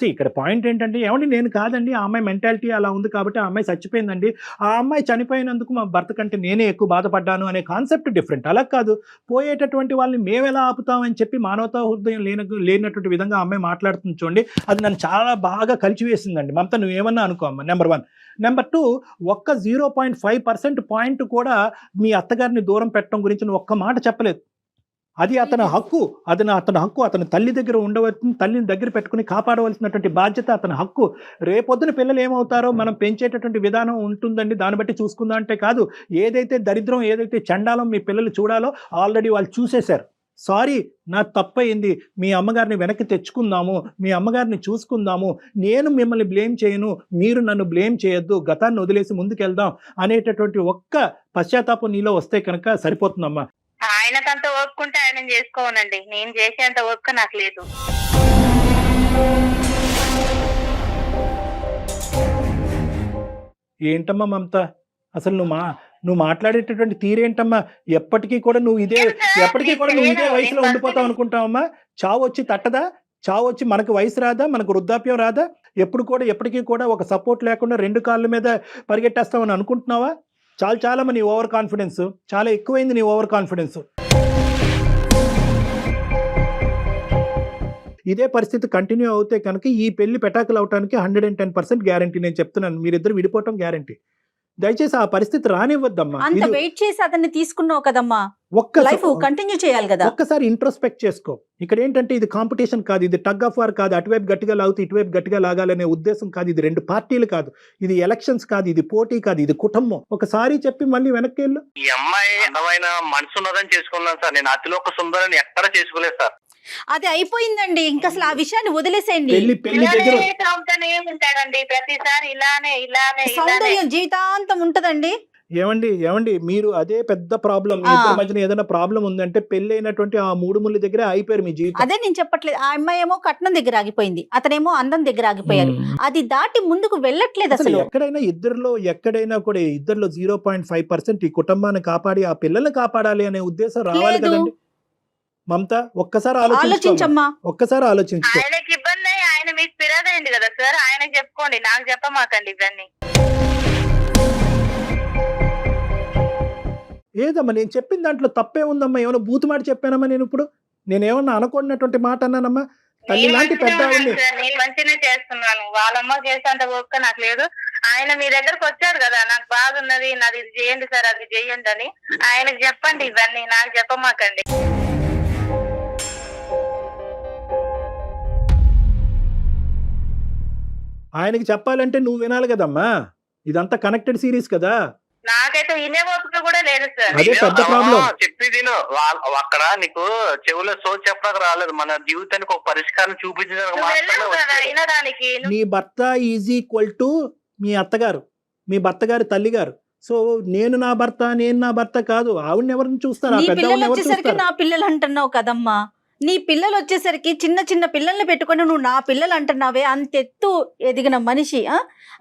ఇక్కడ పాయింట్ ఏంటంటే ఏమండి నేను కాదండి, ఆ అమ్మాయి మెంటాలిటీ అలా ఉంది కాబట్టి ఆ అమ్మాయి చచ్చిపోయిందండి, ఆ అమ్మాయి చనిపోయినందుకు మా భర్త కంటే నేనే ఎక్కువ బాధపడ్డాను అనే కాన్సెప్ట్ డిఫరెంట్. అలా కాదు, పోయేటటువంటి వాళ్ళని మేము ఎలా ఆపుతామని చెప్పి మానవతా హృదయం లేనటువంటి విధంగా అమ్మాయి మాట్లాడుతుంది చూడండి. అది నన్ను చాలా బాగా కలిచివేసిందండి. మమత నువ్వేమన్నా అనుకో అమ్మ. నెంబర్ 1. నెంబర్ 2, ఒక్క 0.5% పాయింట్ కూడా మీ అత్తగారిని దూరం పెట్టడం గురించి నువ్వు ఒక్క మాట చెప్పలేదు. అది అతని హక్కు, అతని తల్లి దగ్గర ఉండవలసిన, తల్లిని దగ్గర పెట్టుకుని కాపాడవలసినటువంటి బాధ్యత అతని హక్కు. రేపొద్దున పిల్లలు ఏమవుతారో మనం పెంచేటటువంటి విధానం ఉంటుందండి, దాన్ని బట్టి చూసుకుందాం అంటే కాదు. ఏదైతే దరిద్రం, ఏదైతే చండాలం మీ పిల్లలు చూడాలో ఆల్రెడీ వాళ్ళు చూసేశారు. సారీ, నా తప్పయింది, మీ అమ్మగారిని వెనక్కి తెచ్చుకుందాము, మీ అమ్మగారిని చూసుకుందాము, నేను మిమ్మల్ని బ్లేమ్ చేయను, మీరు నన్ను బ్లేమ్ చేయొద్దు, గతాన్ని వదిలేసి ముందుకెళ్దాం అనేటటువంటి ఒక్క పశ్చాత్తాపం నీలో వస్తే కనుక సరిపోతుందమ్మా. ఆయనకంత ఓపుకుంటే ఆయన చేసుకోవనండి, నేను చేసేంత ఓపిక నాకు లేదు. ఏంటమ్మా మమత, అసలు నువ్వు మాట్లాడేటటువంటి తీరేంటమ్మా? ఎప్పటికీ కూడా నువ్వు ఇదే వయసులో ఉండిపోతావు అనుకుంటావమ్మా? చావు వచ్చి తట్టదా? చావు వచ్చి మనకు వయసు రాదా? మనకు వృద్ధాప్యం రాదా? ఎప్పటికీ కూడా ఒక సపోర్ట్ లేకుండా 2 కాళ్ళ మీద పరిగెట్టేస్తామని అనుకుంటున్నావా? చాలా నీ ఓవర్ కాన్ఫిడెన్స్, చాలా ఎక్కువైంది నీ ఓవర్ కాన్ఫిడెన్స్. ఇదే పరిస్థితి కంటిన్యూ అవుతే కనుక ఈ పెళ్లి పెటాకులు అవడానికి 110% గ్యారంటీ. నేను చెప్తున్నాను, మీరిద్దరు విడిపోవటం గ్యారంటీ. దయచేసి ఆ పరిస్థితి రానివ్వద్దమ్మా. అంత వెయిట్ చేసి అతన్ని తీసుకున్నావు కదమ్మా, లైఫ్ కంటిన్యూ చేయాలి కదా. ఒక్కసారి ఇంట్రోస్పెక్ట్ చేసుకో. ఇక్కడ ఏంటంటే ఇది కాంపిటీషన్ కాదు, ఇది టగ్ ఆఫ్ వార్ కాదు, అటువైపు గట్టిగా లాగుతూ ఇటువైపు గట్టిగా లాగాలనే ఉద్దేశం కాదు. ఇది 2 పార్టీలు కాదు, ఇది ఎలక్షన్స్ కాదు, ఇది పోటీ కాదు, ఇది కుటుంబం. ఒకసారి చెప్పి మళ్ళీ వెనక్కి వెళ్ళు. ఈ అమ్మాయి అందమైన మనసు ఉన్నదని చేసుకున్నాను సార్. నేను అతిలోక సుందరని ఎక్కడ చేసుకోలేదు సార్. అది అయిపోయిందండి, ఇంకా అసలు ఆ విషయాన్ని వదిలేసేయండి. ఉంటాడండి ప్రతిసారి ఇలానే సౌందర్యం జీవితాంతం ఉంటదండి. ఏమండి మీరు అదే పెద్ద ప్రాబ్లం. మీ ఇద్దరి మధ్యన ఏదైనా ప్రాబ్లం ఉందంటే పెళ్లి అయినటువంటి ఆ 3 ముళ్ళు దగ్గర అయిపోయారు మీ జీవితం. అదే నేను చెప్పట్లేదు. ఆ అమ్మాయి ఏమో కట్నం దగ్గర ఆగిపోయింది, అతనేమో అందం దగ్గర ఆగిపోయారు. అది దాటి ముందుకు వెళ్ళట్లేదు అసలు. ఎక్కడైనా కూడా ఇద్దరిలో 0.5% ఈ కుటుంబాన్ని కాపాడి ఆ పిల్లల్ని కాపాడాలి అనే ఉద్దేశం రావాలి కదండి. మమత ఒక్కసారి ఆలోచించమ్మా, ఒక్కసారి ఆలోచించు. ఆయనకి ఇబ్బంది, ఆయన మీకు ఫిర్యాదు కదా సార్, ఆయనకి చెప్పుకోండి, నాకు చెప్పమాకండి ఇవన్నీ. ఏదమ్మా నేను చెప్పిన దాంట్లో తప్పే ఉందమ్మా? ఏమైనా బూతు మాట చెప్పానమ్మా? నేనేమన్నా అనుకున్నటువంటి మాట అన్నానమ్మా? తల్లి లాంటి పెద్ద నేను మంచిగానే చేస్తున్నాను, వాళ్ళమ్మ చేసేంత ఓపిక నాకు లేదు. ఆయన మీ దగ్గరకు వచ్చాడు కదా, నాకు బాధ ఉన్నది, నాది ఇది చేయండి సార్, అది చేయండి అని ఆయనకు చెప్పండి, ఇవన్నీ నాకు చెప్పమాకండి. ఆయనకి చెప్పాలంటే నువ్వు వినాలి కదమ్మా, ఇదంతా కనెక్టెడ్ సిరీస్ కదా. నాకైతే వినే ఓపిక కూడా లేదు సార్. అదే పెద్ద ప్రాబ్లం. చెప్పి తిను, అక్కడ నీకు చెవులో సోచి చెప్పడానికి రాలేదు, మన జీవితానికి ఒక పరిష్కారం చూపించడానికి. నీ భర్త ఈజ్ ఈక్వల్ టు మీ అత్తగారు, మీ భర్త గారి తల్లి గారు. సో నేను నా భర్త కాదు. ఆవిడని ఎవరిని చూస్తాను? నా పిల్లలు అంటున్నావు కదమ్మా, నీ పిల్లలు వచ్చేసరికి చిన్న పిల్లల్ని పెట్టుకుని నువ్వు నా పిల్లలు అంటున్నావే. అంతెత్తు ఎదిగిన మనిషి,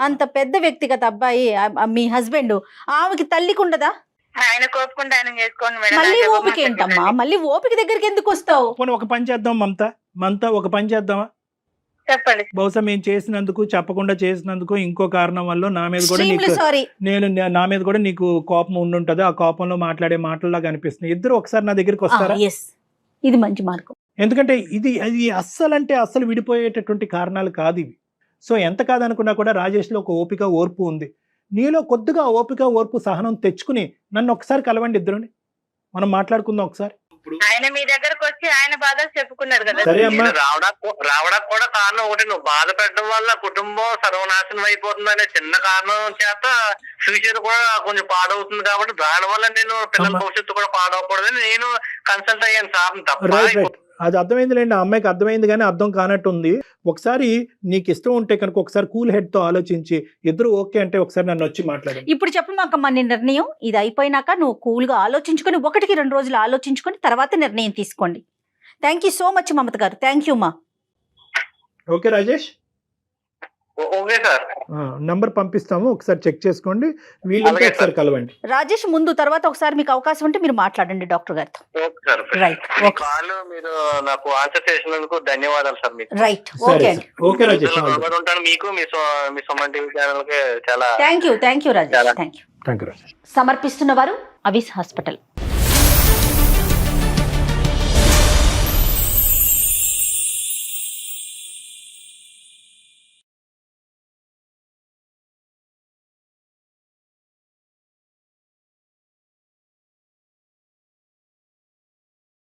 అంత పెద్ద వ్యక్తిగత అబ్బాయి మీ హస్బెండ్, ఆమెకి తల్లికి ఉండదా? ఆయన కోపుకుంటే ఆయన చేసుకోండి మేడం. మళ్ళీ ఓపిక ఏంటమ్మా? మళ్ళీ ఓపిక దగ్గరికి ఎందుకు వస్తావు? ఒక పని చేద్దాం మమత, ఒక పని చేద్దామా? చెప్పండి. బహుశా మేము చేసినందుకు, చెప్పకుండా చేసినందుకు ఇంకో కారణం వల్ల నా మీద కూడా నా మీద కూడా నీకు కోపం ఉండుంటది. ఆ కోపంలో మాట్లాడే మాటల్లాగా అనిపిస్తుంది. ఇద్దరు ఒకసారి నా దగ్గరికి వస్తారా? ఇది మంచి మార్గం. ఎందుకంటే అది అస్సలు విడిపోయేటటువంటి కారణాలు కాదు ఇవి. సో ఎంత కాదనుకున్నా కూడా రాజేష్లో ఒక ఓపిక, ఓర్పు ఉంది. నీలో కొద్దిగా ఓపిక ఓర్పు సహనం తెచ్చుకుని నన్ను ఒకసారి కలవండి, ఇద్దరుని మనం మాట్లాడుకుందాం ఒకసారి. ఆయన మీ దగ్గరకు వచ్చి ఆయన బాధలు చెప్పుకున్నాడు కదా. సరే అమ్మా, నేను రావడానికి కూడా కారణం ఒకటి, నువ్వు బాధ పెట్టడం వల్ల కుటుంబం సర్వనాశనం అయిపోతుంది అనే చిన్న కారణం చేత ఫ్యూచర్ కూడా కొంచెం పాడవుతుంది కాబట్టి దాని వల్ల నేను పిల్లల భవిష్యత్తు కూడా పాడవకూడదని నేను కన్సల్ట్ అయ్యాను సార్ తప్ప. రైట్ రైట్, అది అర్థమైందిలేండి, ఆ అమ్మాయికి అర్థమైంది కానీ అర్థం కానట్టు ఉంది. ఒకసారి నీకు ఇష్టం ఉంటే కనుక ఒకసారి కూల్ హెడ్ తో ఆలోచించి ఇద్దరు ఓకే అంటే ఒకసారి నన్ను వచ్చి మాట్లాడండి. ఇప్పుడు చెప్పమాకమ్మా నీ నిర్ణయం. ఇది అయిపోయినాక నువ్వు కూల్గా ఆలోచించుకొని 1-2 రోజులు ఆలోచించుకొని తర్వాత నిర్ణయం తీసుకోండి. థ్యాంక్ యూ సో మచ్ మమత గారు. థ్యాంక్ యూ మా. Okay Rajesh, okay sir, number పంపిస్తాము, ఒకసారి చెక్ చేసుకోండి, వీళ్ళంతా ఒకసారి కలవండి. రాజేష్ ముందు తర్వాత ఒకసారి మీకు అవకాశం ఉంటే మీరు మాట్లాడండి డాక్టర్ గారితో. Okay sir. రైట్, మీ ఓకే, కాల్ మీరు నాకు ఆన్సర్ చేసినందుకు ధన్యవాదాలు సార్. మీకు రైట్, సరే ఓకే సార్. ఓకే రాజేష్, ఉంటాను. మీకు మీ సుమన్ టీవీ ఛానల్ కి చాలా thank you Rajesh. Thank you. Thank you Rajesh. సమర్పిస్తున్న వారు అవిస్ హాస్పిటల్.